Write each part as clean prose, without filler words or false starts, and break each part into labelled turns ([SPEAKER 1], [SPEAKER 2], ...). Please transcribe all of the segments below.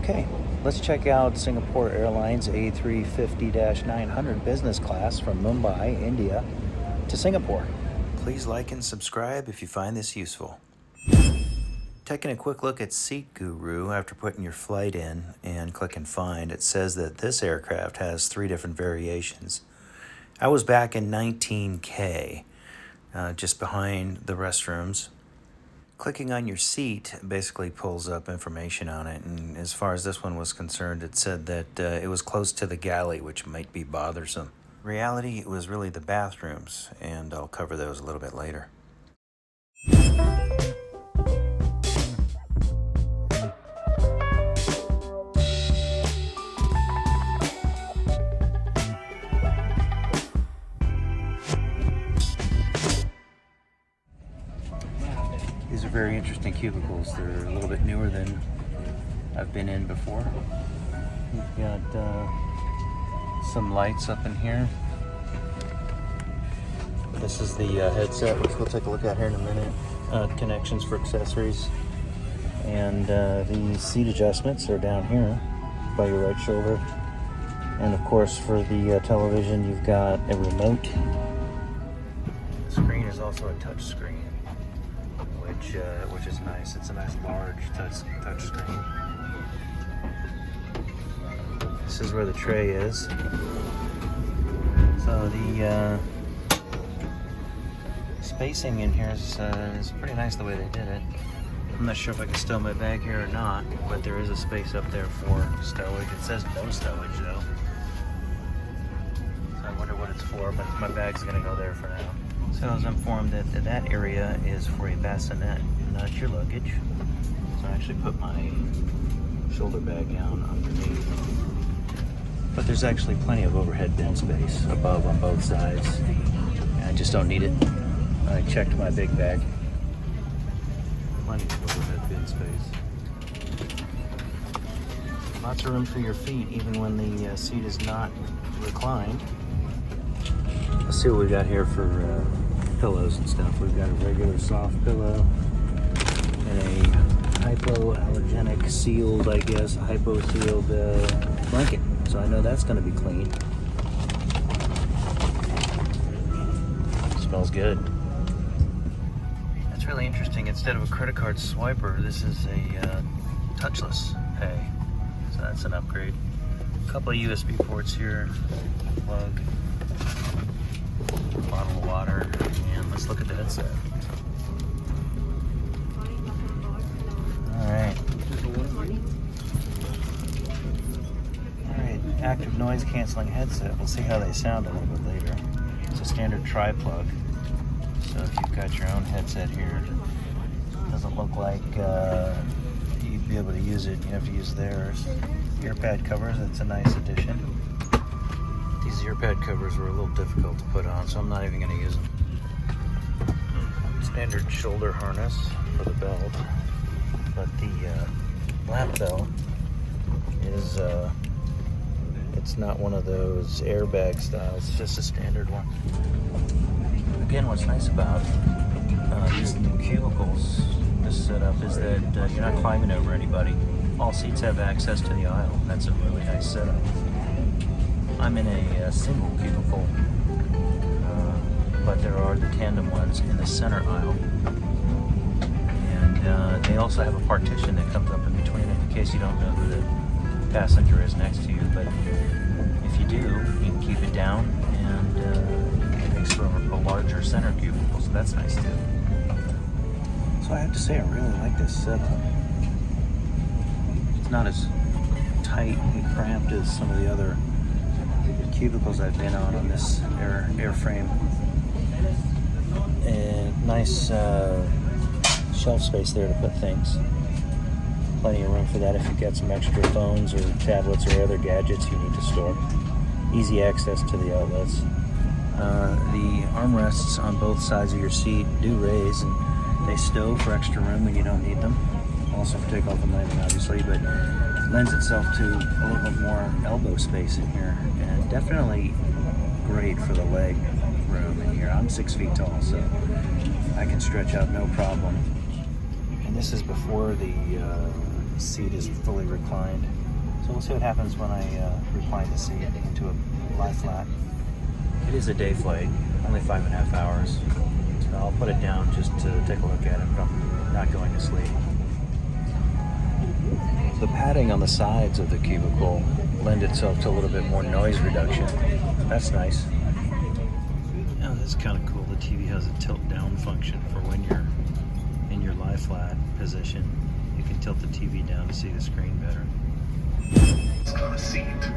[SPEAKER 1] Okay, let's check out Singapore Airlines A350-900 business class from Mumbai, India to Singapore. Please like and subscribe if you find this useful. Taking a quick look at Seat Guru after putting your flight in and clicking find, it says that this aircraft has 3 different variations. I was back in 19K, just behind the restrooms. Clicking on your seat basically pulls up information on it, and as far as this one was concerned, it said that it was close to the galley, which might be bothersome. In reality, it was really the bathrooms, and I'll cover those a little bit later. These are very interesting cubicles. They're a little bit newer than I've been in before. You've got some lights up in here. This is the headset, which we'll take a look at here in a minute. Connections for accessories. And the seat adjustments are down here by your right shoulder. And of course, for the television, you've got a remote. The screen is also a touch screen, which is nice. It's a nice large touch screen. This is where the tray is. So the spacing in here is pretty nice the way they did it. I'm not sure if I can stow my bag here or not, but there is a space up there for stowage. It says no stowage though. So I wonder what it's for, but my bag's gonna go there for now. So I was informed that that area is for a bassinet, not your luggage. So I actually put my shoulder bag down underneath. But there's actually plenty of overhead bin space above on both sides. I just don't need it. I checked my big bag. Plenty of overhead bin space. Lots of room for your feet, even when the seat is not reclined. Let's see what we got here for pillows and stuff. We've got a regular soft pillow and a hypoallergenic sealed, I guess, hypo-sealed blanket. So I know that's going to be clean. Smells good. That's really interesting. Instead of a credit card swiper, this is a touchless pay. So that's an upgrade. A couple of USB ports here. Plug. Bottle of water. And let's look at the headset. Alright. Alright, active noise canceling headset. We'll see how they sound a little bit later. It's a standard tri-plug. So if you've got your own headset here, it doesn't look like you'd be able to use it. You have to use theirs. Ear pad covers, that's a nice addition. These ear pad covers were a little difficult to put on, so I'm not even going to use them. Standard shoulder harness for the belt, but the lap belt is it's not one of those airbag styles. It's just a standard one. Again, what's nice about these new cubicles, this setup, is that you're not climbing over anybody. All seats have access to the aisle. That's a really nice setup. I'm in a single cubicle, but there are the tandem ones in the center aisle. And they also have a partition that comes up in between them in case you don't know who the passenger is next to you. But if you do, you can keep it down, and it makes for a larger center cubicle, so that's nice too. So I have to say, I really like this setup. It's not as tight and cramped as some of the other cubicles I've been on this airframe. And nice shelf space there to put things. Plenty of room for that if you've got some extra phones or tablets or other gadgets you need to store. Easy access to the outlets. The armrests on both sides of your seat do raise, and they stow for extra room when you don't need them. Also for takeoff and landing, obviously, but lends itself to a little bit more elbow space in here, and definitely great for the leg room in here. I'm 6 feet tall, so I can stretch out no problem. And this is before the seat is fully reclined. So we'll see what happens when I recline the seat into a lie flat. It is a day flight, only 5.5 hours. So I'll put it down just to take a look at it, but I'm not going to sleep. The padding on the sides of the cubicle lend itself to a little bit more noise reduction. That's nice. Now this is kind of cool. The TV has a tilt down function for when you're in your lie flat position. You can tilt the TV down to see the screen better.
[SPEAKER 2] Class seat.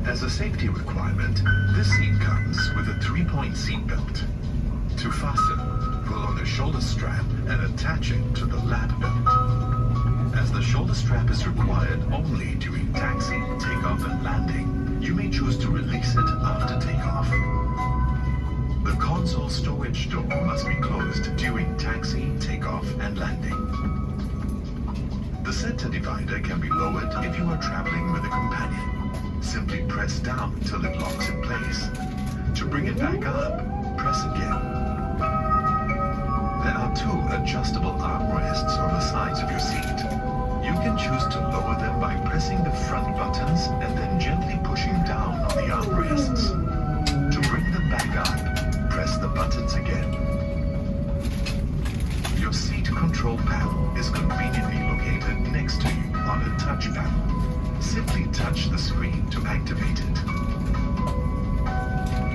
[SPEAKER 2] As a safety requirement, this seat comes with a 3-point seat belt. To fasten, pull on the shoulder strap and attach it to the lap belt. As the shoulder strap is required only during taxi, takeoff and landing, you may choose to release it after takeoff. The console storage door must be closed during taxi, takeoff and landing. The center divider can be lowered if you are traveling with a companion. Simply press down till it locks in place. To bring it back up, press again. There are 2 adjustable armrests on the sides of your seat. You can choose to lower them by pressing the front buttons and then gently pushing down on the armrests. To bring them back up, press the buttons again. Your seat control panel is conveniently located next to you on a touch panel. Simply touch the screen to activate it.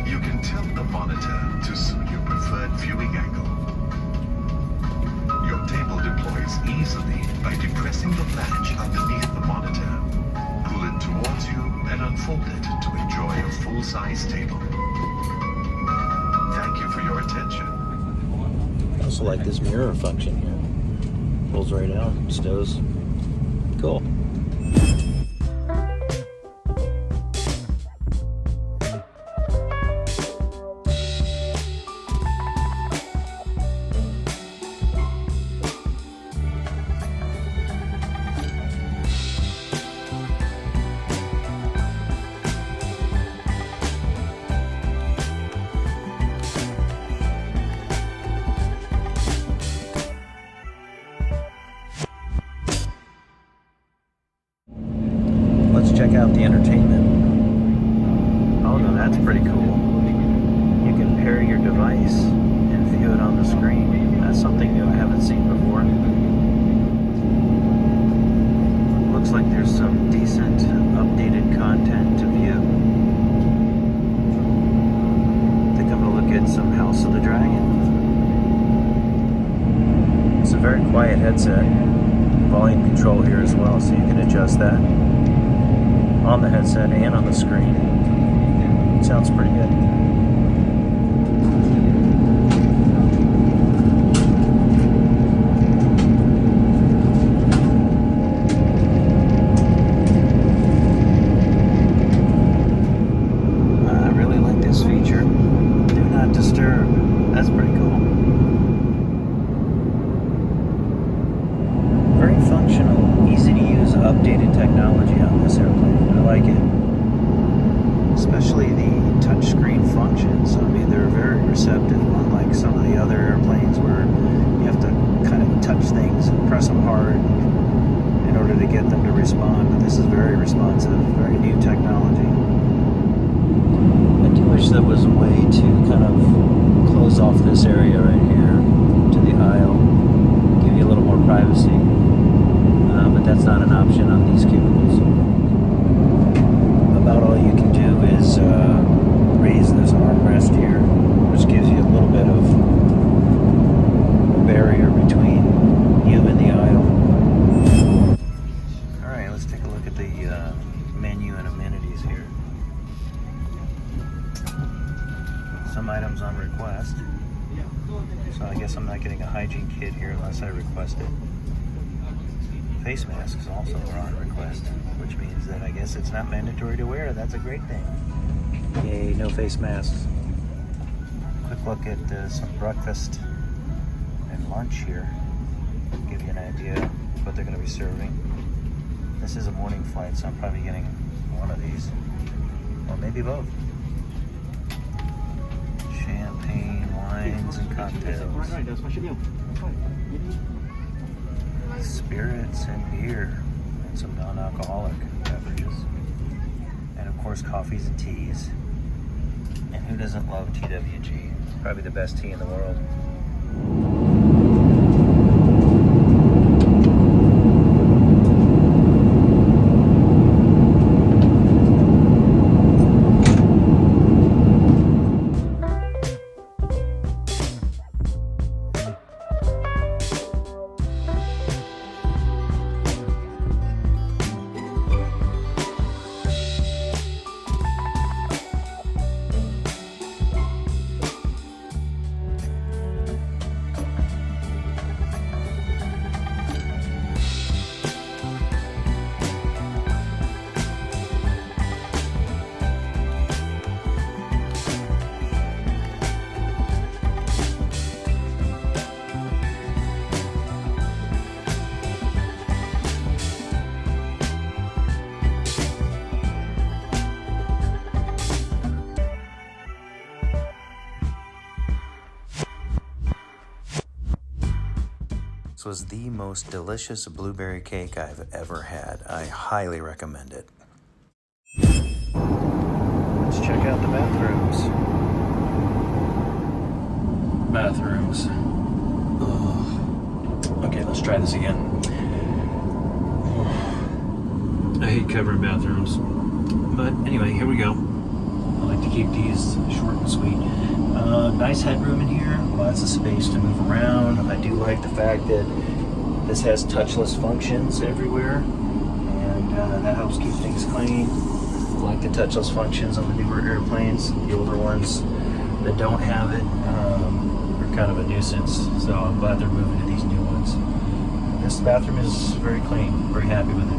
[SPEAKER 2] You can tilt the monitor to suit your preferred viewing angle. Your table deploys easily by depressing the latch underneath the monitor. Pull it towards you and unfold it to enjoy a full-size table. Thank you for your attention.
[SPEAKER 1] I also like this mirror function here. Pulls right out, stows. Cool. Let's check out the entertainment. Oh no, that's pretty cool. You can pair your device and view it on the screen. That's something new I haven't seen before. Looks like there's some decent updated content to view. I think I'm gonna look at some House of the Dragon. It's a very quiet headset. Volume control here as well, so you can adjust that on the headset and on the screen. It sounds pretty good. I really like this feature. Do not disturb. That's pretty cool. Very functional, easy to use, updated technology on this airplane. I like it. Especially the touchscreen functions. I mean, they're very receptive, unlike some of the other airplanes where you have to kind of touch things and press them hard in order to get them to respond. But this is very responsive, very new technology. I do wish there was a way to kind of close off this area right here to the aisle, give you a little more privacy. But that's not an option on these cubicles. About all you can do is raise this armrest here, which gives you a little bit of a barrier between you and the aisle. Alright, let's take a look at the menu and amenities here. Some items on request. So I guess I'm not getting a hygiene kit here unless I request it. Face masks also are on request, which means that I guess it's not mandatory to wear. That's a great thing. Yay, no face masks. Quick look at some breakfast and lunch here. Give you an idea of what they're going to be serving. This is a morning flight, so I'm probably getting one of these, or maybe both. Champagne, wines, and cocktails. Spirit. biscuits and beer and some non-alcoholic beverages. And of course, coffees and teas. And who doesn't love TWG? Probably the best tea in the world. This was the most delicious blueberry cake I've ever had. I highly recommend it. Let's check out the bathrooms. Ugh. Okay, let's try this again. I hate covering bathrooms. But anyway, here we go. I like to keep these short and sweet. Nice headroom in here, lots of space to move around. I do like the fact that this has touchless functions everywhere, and that helps keep things clean. I like the touchless functions on the newer airplanes. The older ones that don't have it are kind of a nuisance, so I'm glad they're moving to these new ones. This bathroom is very clean, very happy with it.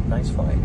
[SPEAKER 1] Nice flight.